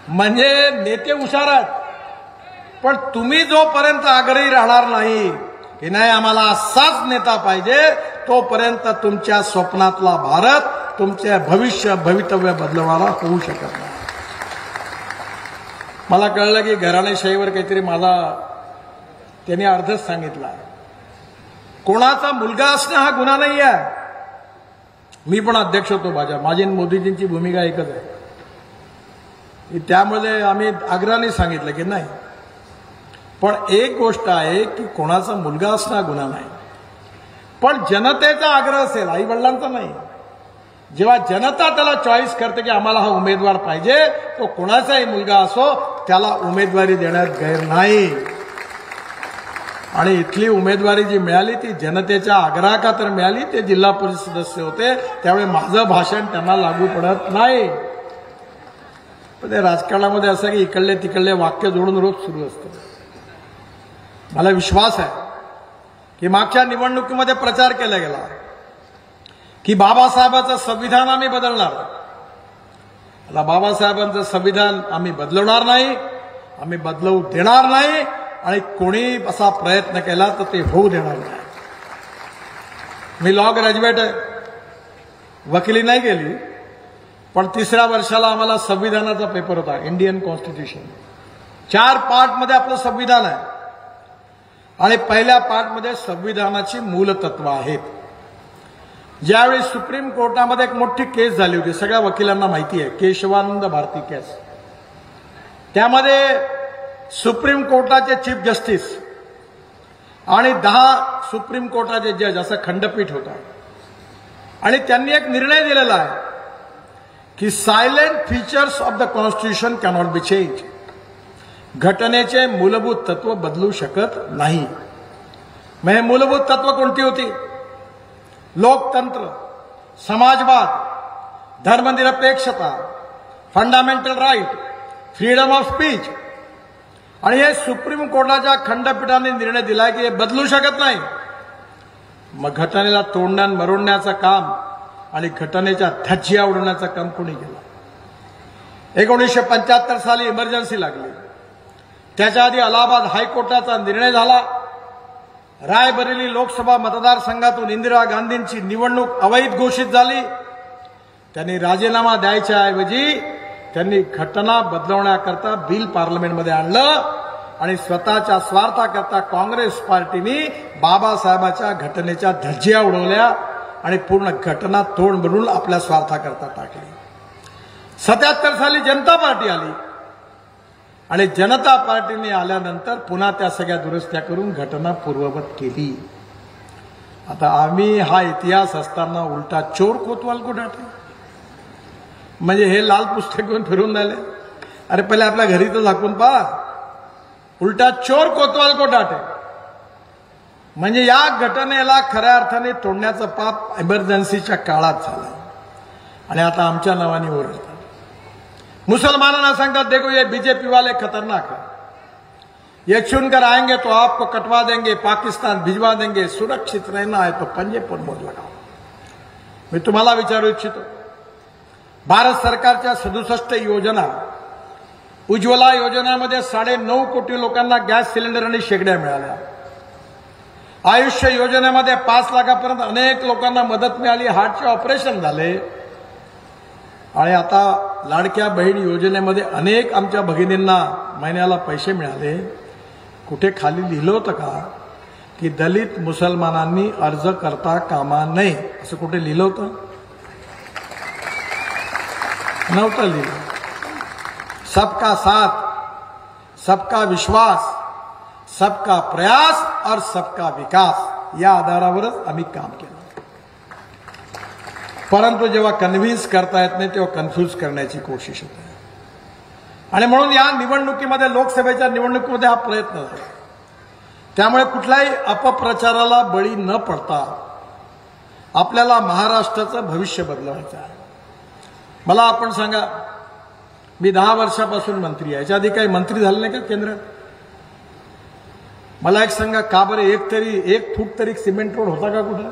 म्हणजे नेते हुशार आहेत. पण तुम्ही जोपर्यंत आग्रही राहणार नाही की नाही आम्हाला असाच नेता पाहिजे, तोपर्यंत तुमच्या स्वप्नातला भारत, तुमचे भवितव्य बदलवायला होऊ शकत नाही. मला कळलं की घराणेशाहीवर काहीतरी माझा त्यांनी अर्धच सांगितला. कोणाचा मुलगा असणं हा गुन्हा नाही आहे. मी पण अध्यक्ष होतो भाजप. माझी मोदीजींची भूमिका एकच आहे. त्यामुळे आम्ही आग्रहाने सांगितलं की नाही, पण एक गोष्ट आहे की कोणाचा मुलगा असणं गुन्हा नाही, पण जनतेचा आग्रह असेल, आई वडिलांचा नाही. जेव्हा जनता त्याला चॉईस करते की आम्हाला हा उमेदवार पाहिजे, तो कोणाचाही मुलगा असो त्याला उमेदवारी देण्यात गैर नाही. आणि इथली उमेदवारी जी मिळाली ती जनतेच्या आग्रहाखातर मिळाली. ते जिल्हा परिषद सदस्य होते, त्यामुळे माझं भाषण त्यांना लागू पडत नाही. पण ते राजकारणामध्ये असं की इकडले तिकडले वाक्य जोडून रोज सुरू असतं. मला विश्वास आहे की मागच्या निवडणुकीमध्ये प्रचार केला गेला की बाबासाहेबांचं संविधान आम्ही बदलणार. आता बाबासाहेबांचं संविधान आम्ही बदलवणार नाही, आम्ही बदलवू देणार नाही, आणि कोणी असा प्रयत्न केला तर ते होऊ देणार नाही. मी लॉ ग्रॅज्युएट आहे, वकिली नाही केली, पण 3ऱ्या वर्षाला आम्हाला संविधानाचा पेपर होता, इंडियन कॉन्स्टिट्यूशन. 4 पार्टमध्ये आपलं संविधान आहे आणि पहिल्या पार्टमध्ये संविधानाची मूलतत्व आहेत. ज्यावेळी सुप्रीम कोर्टामध्ये एक मोठी केस झाली होती, सगळ्या वकिलांना माहिती आहे, केशवानंद भारती केस. त्यामध्ये सुप्रीम कोर्टाचे चीफ जस्टिस आणि 10 सुप्रीम कोर्टाचे जज असं खंडपीठ होता. आणि त्यांनी एक निर्णय दिलेला आहे की silent features of the constitution cannot be change. घटनेचे मूलभूत तत्व बदलू शकत नाही. मग हे मूलभूत तत्व कोणती होती? लोकतंत्र, समाजवाद, धर्मनिरपेक्षता, fundamental right, freedom of speech. आणि हे सुप्रीम कोर्टाच्या खंडपीठाने निर्णय दिलाय की हे बदलू शकत नाही. मग घटनेला तोडण्यान मरोडण्याचं काम आणि घटनेच्या धज्जिया उडवण्याचं काम कोणी केलं? 1975 साली इमर्जन्सी लागली. त्याच्या आधी अलाहाबाद हायकोर्टाचा निर्णय झाला. रायबरेली लोकसभा मतदारसंघातून इंदिरा गांधींची निवडणूक अवैध घोषित झाली. त्यांनी राजीनामा द्यायच्या ऐवजी त्यांनी घटना बदलवण्याकरता बिल पार्लमेंटमध्ये आणलं आणि स्वतःच्या स्वार्थाकरता काँग्रेस पार्टीने बाबासाहेबांच्या घटनेच्या धज्जिया उडवल्या आणि पूर्ण घटना तोंड बनवून आपल्या स्वार्थाकरता टाकली. 77 साली जनता पार्टी आली आणि जनता पार्टीने आल्यानंतर पुन्हा त्या सगळ्या दुरुस्त्या करून घटना पूर्ववत केली. आता आम्ही हा इतिहास असताना उलटा चोर कोतवाल को डाटे, म्हणजे हे लाल पुस्तक घेऊन फिरून राहिले. अरे पहिले आपल्या घरी तर झाकून पहा. उलटा चोर कोतवाल को डाटे म्हणजे या घटनेला खऱ्या अर्थाने तोडण्याचं पाप इमर्जन्सीच्या काळात झालं आणि आता आमच्या नावाने ओरडतात. मुसलमानांना सांगतात देखो ये बीजेपी वाले खतरनाक है, ये चुनकर आएंगे तो आपको कटवा देंगे, पाकिस्तान भिजवा देंगे, सुरक्षित रहना है तो पंजे पर मोहर लगाओ. मी तुम्हाला विचारू इच्छितो, भारत सरकारच्या 67 योजना, उज्ज्वला योजनेमध्ये 9.5 कोटी लोकांना गॅस सिलेंडर आणि शेगड्या मिळाल्या. आयुष्य योजनेमध्ये 5 लाखापर्यंत अनेक लोकांना मदत मिळाली, हार्टचे ऑपरेशन झाले. आणि आता लाडक्या बहीण योजनेमध्ये अनेक आमच्या भगिनींना महिन्याला पैसे मिळाले. कुठे खाली लिहिलं होतं का की दलित मुसलमानांनी अर्ज करता कामा नये, असं कुठे लिहिलं होतं? नव्हतं लिहिलं. सबका साथ, सबका विश्वास, सबका प्रयास और सबका विकास या आधारावरच आम्ही काम केलं. परंतु जेव्हा कन्व्हिन्स करता येत नाही तेव्हा कन्फ्यूज करण्याची कोशिश होते. आणि म्हणून या निवडणुकीमध्ये, लोकसभेच्या निवडणुकीमध्ये हा प्रयत्न झाला. त्यामुळे कुठल्याही अपप्रचाराला बळी न पडता आपल्याला महाराष्ट्राचं भविष्य बदलवायचं आहे. मला आपण सांगा, मी 10 वर्षापासून मंत्री आहे. याच्या आधी काही मंत्री झाले नाही का केंद्रात? मला एक सांगा, का बरं एक फूट तरी सिमेंट रोड होता का कुठं?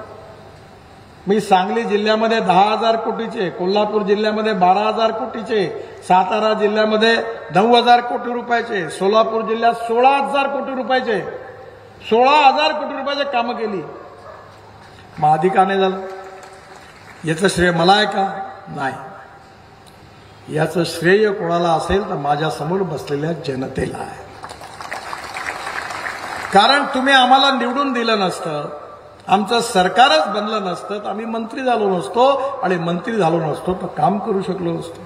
मी सांगली जिल्ह्यामध्ये 10,000 कोटीचे, कोल्हापूर जिल्ह्यामध्ये 12,000 कोटीचे, सातारा जिल्ह्यामध्ये 9,000 कोटी रुपयाचे, सोलापूर जिल्ह्यात 16,000 कोटी रुपयाचे, 16,000 कोटी रुपयाचे कामं केली. मग आधी का नाही झालं? याचं श्रेय मला आहे का? नाही. याचं श्रेय कोणाला असेल तर माझ्या समोर बसलेल्या जनतेला आहे. कारण तुम्ही आम्हाला निवडून दिलं नसतं, आमचं सरकारच बनलं नसतं तर आम्ही मंत्री झालो नसतो, आणि मंत्री झालो नसतो तर काम करू शकलो नसतो.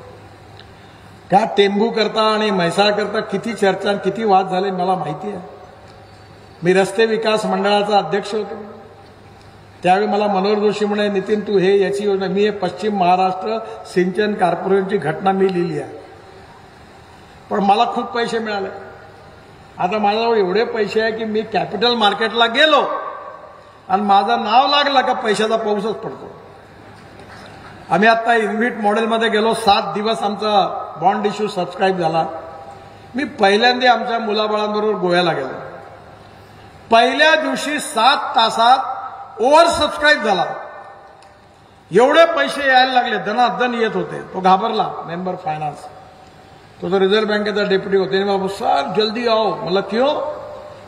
त्या टेंभू करता आणि म्हैसाळ करता किती चर्चा, किती वाद झाले मला माहिती आहे. मी रस्ते विकास मंडळाचा अध्यक्ष होतो. त्यावेळी मला मनोहर जोशी म्हणे, नितीन तू याची योजना, मी हे पश्चिम महाराष्ट्र सिंचन कॉर्पोरेशनची घटना मी लिहिली आहे, पण मला खूप पैसे मिळाले. आता माझ्याजवळ एवढे पैसे आहे की मी कॅपिटल मार्केटला गेलो आणि माझं नाव लागलं का पैशाचा पाऊसच पडतो. आम्ही आता इन्व्हिट मॉडेलमध्ये गेलो, 7 दिवस आमचा बॉन्ड इश्यू सबस्क्राईब झाला. मी पहिल्यांदा आमच्या मुलाबाळांबरोबर गोव्याला गेलो. पहिल्या दिवशी 7 तासात ओव्हर सबस्क्राईब झाला. एवढे पैसे यायला लागले, दनादन येत होते. तो घाबरला, मेंबर फायनान्स, तो रिजर्व बँकेचा डेप्युटी होते. बाबू सर जल्दी आओ. मला क्यों?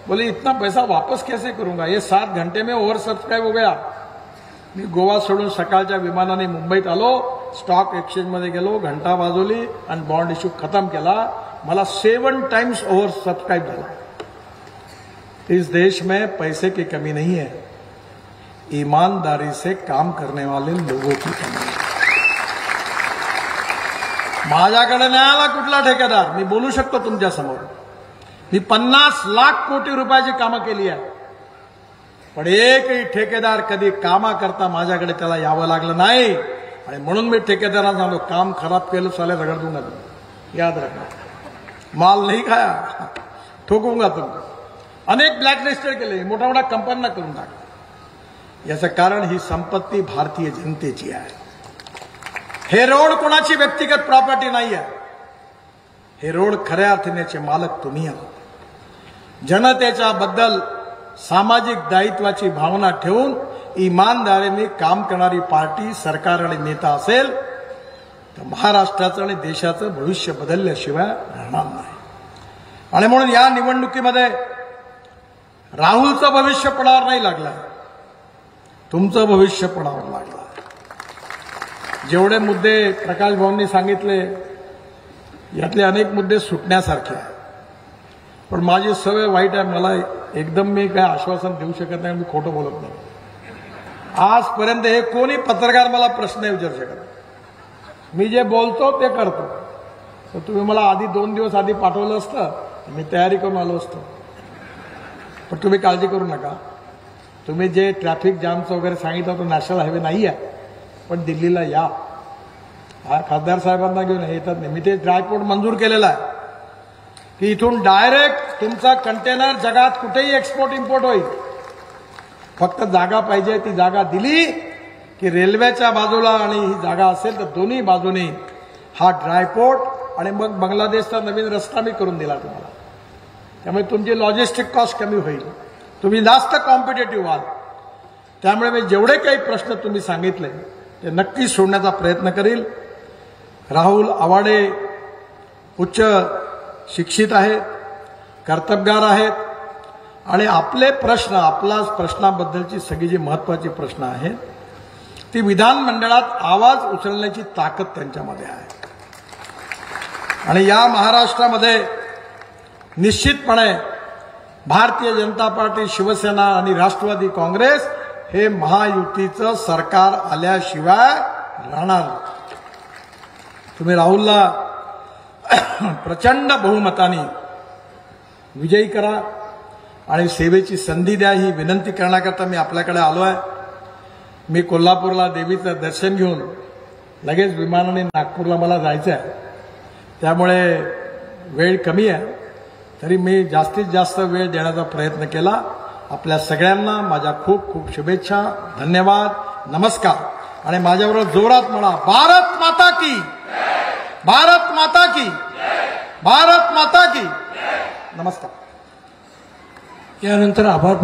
बोले इतना पैसा वापस कैसे करूंगा, ये 7 घंटे में ओव्हर सबस्क्राईब हो गया. मी गोवा सोडून सकाळच्या विमानाने मुंबईत आलो, स्टॉक एक्सचेंजमध्ये गेलो, घंटा वाजवली आणि बॉन्ड इश्यू खत्म केला. मला 7 टाइम्स ओव्हर सबस्क्राईब झाला. इस देश में पैसे की कमी नहीं है, ईमानदारी से काम करने वाले लोगों की कमी है. माझ्याकडे नाही आला कुठला ठेकेदार, मी बोलू शकतो तुमच्या समोर. मी 50 लाख कोटी रुपयाची कामं केली आहे, पण एकही ठेकेदार कधी कामा करता माझ्याकडे त्याला यावं लागलं नाही. आणि म्हणून मी ठेकेदारांना सांगतो, काम खराब केलं साले रगड़ दूंगा, याद रखना, माल नहीं खाया ठोकूंगा तुमको. अनेक ब्लॅकलिस्टेड केले, मोठ्या मोठ्या कंपन्यांना करून टाकलं. याचं कारण ही संपत्ती भारतीय जनतेची आहे. हे रोड कोणाची व्यक्तिगत प्रॉपर्टी नाही आहे. हे रोड खऱ्या अर्थाने मालक तुम्ही आहात. जनतेच्या बद्दल सामाजिक दायित्वाची भावना ठेवून इमानदारीने काम करणारी पार्टी, सरकार आणि नेता असेल तर महाराष्ट्राचं आणि देशाचं भविष्य बदलल्याशिवाय राहणार नाही. आणि म्हणून या निवडणुकीमध्ये राहुलचं भविष्य पणावर नाही लागलं, तुमचं भविष्य पणावर लागलं. जेवढे मुद्दे प्रकाश भाऊंनी सांगितले यातले अनेक मुद्दे सुटण्यासारखे आहेत, पण माझी सवय वाईट आहे. मला एकदम मी काय आश्वासन देऊ शकत नाही, मी खोटं बोलत नाही. आजपर्यंत हे कोणी पत्रकार मला प्रश्न नाही विचारू शकत. मी जे बोलतो ते करतो. तर तुम्ही मला आधी 2 दिवस आधी पाठवलं असतं, मी तयारी करून आलो असतो. पण तुम्ही काळजी करू नका. तुम्ही जे ट्रॅफिक जामचं वगैरे सांगितलं तो नॅशनल हायवे नाही आहे, पण दिल्लीला या. हा खासदार साहेबांना घेऊन येतात नाही. मी ते ड्रायपोर्ट मंजूर केलेला आहे की इथून डायरेक्ट तुमचा कंटेनर जगात कुठेही एक्सपोर्ट इम्पोर्ट होईल. फक्त जागा पाहिजे. ती जागा दिली की रेल्वेच्या बाजूला आणि ही जागा असेल तर दोन्ही बाजूने हा ड्रायपोर्ट आणि मग बांगलादेशचा नवीन रस्ता मी करून दिला तुम्हाला. त्यामुळे तुमची लॉजिस्टिक कॉस्ट कमी होईल, तुम्ही जास्त कॉम्पिटेटिव्ह व्हाल. त्यामुळे मी जेवढे काही प्रश्न तुम्ही सांगितले ते नक्की सोडण्याचा प्रयत्न करील. राहुल आवाडे उच्च शिक्षित आहेत, कर्तबगार आहेत आणि आपले प्रश्न, आपला प्रश्नाबद्दलची सगळी जी महत्वाची प्रश्न आहेत ती विधानमंडळात आवाज उचलण्याची ताकद त्यांच्यामध्ये आहे. आणि या महाराष्ट्रामध्ये निश्चितपणे भारतीय जनता पार्टी, शिवसेना आणि राष्ट्रवादी काँग्रेस हे महायुतीचं सरकार आल्याशिवाय राहणार. तुम्ही राहुलला प्रचंड बहुमताने विजयी करा आणि सेवेची संधी द्या, ही विनंती करण्याकरता मी आपल्याकडे आलो आहे. मी कोल्हापूरला देवीचं दर्शन घेऊन लगेच विमानाने नागपूरला मला जायचं आहे. त्यामुळे वेळ कमी आहे, तरी मी जास्तीत जास्त वेळ देण्याचा प्रयत्न केला. आपल्या सगळ्यांना माझ्या खूप खूप शुभेच्छा, धन्यवाद, नमस्कार. आणि माझ्याबरोबर जोरात म्हणा, भारत माता की, भारत माता की, भारत माता की. नमस्कार. यानंतर आभार